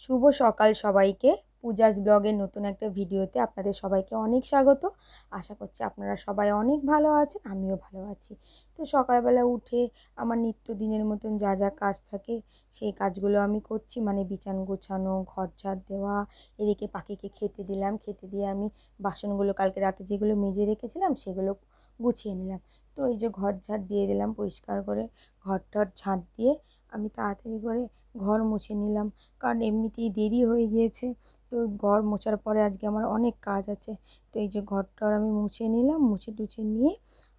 শুভ সকাল সবাইকে। পূজাস ব্লগের নতুন একটা ভিডিওতে আপনাদের সবাইকে অনেক স্বাগত। আশা করছি আপনারা সবাই অনেক ভালো আছেন, আমিও ভালো আছি। তো সকালবেলা উঠে আমার নিত্যদিনের মতন যা যা কাজ থাকে সেই কাজগুলো আমি করছি, মানে বিছান গোছানো, ঘর ঝাড় দেওয়া, এদিকে পাখিকে খেতে দিলাম, খেতে দিয়ে আমি বাসনগুলো কালকে রাতে যেগুলো মেজে রেখেছিলাম সেগুলো গুছিয়ে নিলাম। তো এই যে ঘর ঝাড় দিয়ে দিলাম, পরিষ্কার করে ঘর টর ঝাড় দিয়ে আমি তাড়াতাড়ি করে ঘর মুছে নিলাম, কারণ এমনিতেই দেরি হয়ে গিয়েছে। তো ঘর মোছার পরে আজকে আমার অনেক কাজ আছে। তো এই যে ঘরটার আমি মুছে নিলাম, মুছে টুছে নিয়ে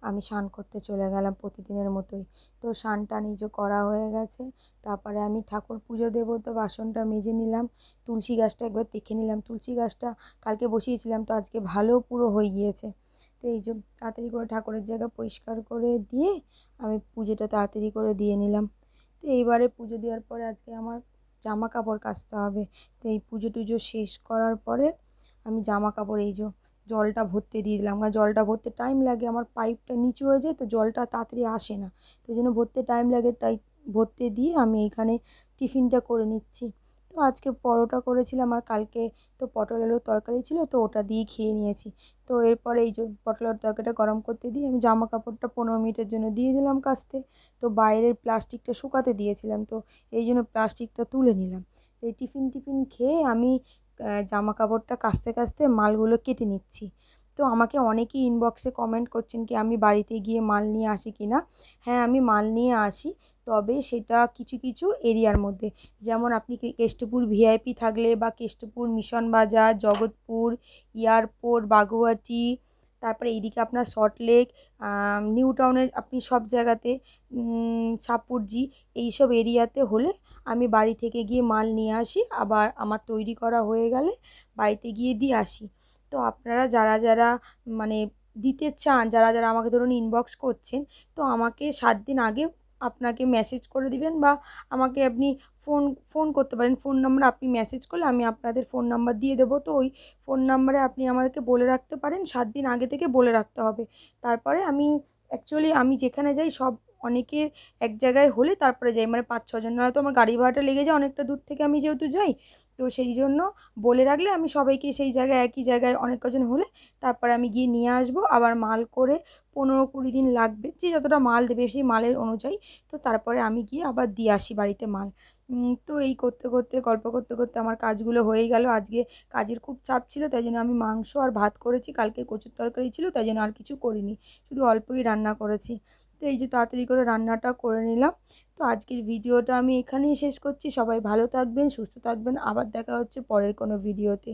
আমি স্নান করতে চলে গেলাম প্রতিদিনের মতোই। তো স্নানটা নিজে করা হয়ে গেছে। তারপরে আমি ঠাকুর পুজো দেবো, তো বাসনটা মেজে নিলাম, তুলসী গাছটা একবার দেখে নিলাম। তুলসী গাছটা কালকে বসিয়েছিলাম, তো আজকে ভালো পুরো হয়ে গিয়েছে। তো এই যে তাড়াতাড়ি করে ঠাকুরের জায়গা পরিষ্কার করে দিয়ে আমি পুজোটা তাড়াতাড়ি করে দিয়ে নিলাম। তো এইবারে পুজো দেওয়ার পরে আজকে আমার জামা কাপড় কাচতে হবে। তো এই পুজো টুজো শেষ করার পরে আমি জামা কাপড় এই যে জলটা ভরতে দিয়ে দিলাম, কারণ জলটা ভরতে টাইম লাগে, আমার পাইপটা নিচু হয়ে যায় তো জলটা তাড়াতাড়ি আসে না, তো ওই জন্য ভরতে টাইম লাগে, তাই ভরতে দিয়ে আমি এইখানে টিফিনটা করে নিচ্ছি। তো আজকে পরোটা করেছিলাম, আর কালকে তো পটল আলুর তরকারি ছিল, তো ওটা দিয়ে খেয়ে নিয়েছি। তো এরপরে এই যে পটল আলুর তরকারিটা গরম করতে দিয়ে আমি জামা কাপড়টা 15 মিনিটের জন্য দিয়ে দিলাম কাচতে। তো বাইরের প্লাস্টিকটা শুকাতে দিয়েছিলাম, তো এই জন্য প্লাস্টিকটা তুলে নিলাম। তো এই টিফিন খেয়ে আমি জামা কাপড়টা কাচতে কাচতে মালগুলো কেটে নিচ্ছি। তো আমাকে অনেকেই ইনবক্সে কমেন্ট করছেন কি আমি বাড়িতে গিয়ে মাল নিয়ে আসি কি না। হ্যাঁ, আমি মাল নিয়ে আসি, তবে সেটা কিছু কিছু এরিয়ার মধ্যে। যেমন আপনি কেষ্টপুর ভিআইপি থাকলে, বা কেষ্টপুর মিশন বাজার, জগৎপুর, এয়ারপোর্ট, বাগুয়াটি, তারপরে এইদিকে আপনার সল্টলেক, নিউ টাউনের, আপনি সব জায়গাতে, সাপুরজি, এইসব এরিয়াতে হলে আমি বাড়ি থেকে গিয়ে মাল নিয়ে আসি, আবার আমার তৈরি করা হয়ে গেলে বাড়িতে গিয়ে দিয়ে আসি। তো আপনারা যারা যারা মানে দিতে চান, যারা যারা আমাকে ধরুন ইনবক্স করছেন, তো আমাকে 7 দিন আগে আপনাকে মেসেজ করে দিবেন, বা আমাকে আপনি ফোন ফোন করতে পারেন। ফোন নাম্বার আপনি মেসেজ করলে আমি আপনাদের ফোন নাম্বার দিয়ে দেবো। তো ওই ফোন নাম্বারে আপনি আমাদেরকে বলে রাখতে পারেন, 7 দিন আগে থেকে বলে রাখতে হবে। তারপরে আমি অ্যাকচুয়ালি আমি যেখানে যাই সব অনেকের এক জায়গায় হলে তারপরে যাই, মানে 5-6 জন, নয়তো আমার গাড়ি ভাড়াটা লেগে যায় অনেকটা দূর থেকে আমি যেহেতু যাই। তো সেই জন্য বলে রাখলে আমি সবাইকে সেই জায়গায়, একই জায়গায় অনেক কজন হলে তারপরে আমি গিয়ে নিয়ে আসবো। আবার মাল করে 15-20 দিন লাগবে, যে যতটা মাল দেবে সেই মালের অনুযায়ী। তো তারপরে আমি গিয়ে আবার দিয়ে আসি বাড়িতে মাল। তো এই করতে করতে, গল্প করতে করতে আমার কাজগুলো হয়ে গেল। আজকে কাজের খুব চাপ ছিল, তাই জন্য আমি মাংস আর ভাত করেছি, কালকে কচুর তরকারি ছিল, তাই জন্য আর কিছু করিনি, শুধু অল্পই রান্না করেছি। তো এই যে তাড়াতাড়ি করে রান্নাটা করে নিলাম। তো আজকের ভিডিওটা আমি এখানেই শেষ করছি। সবাই ভালো থাকবেন, সুস্থ থাকবেন, আবার দেখা হচ্ছে পরের কোনো ভিডিওতে।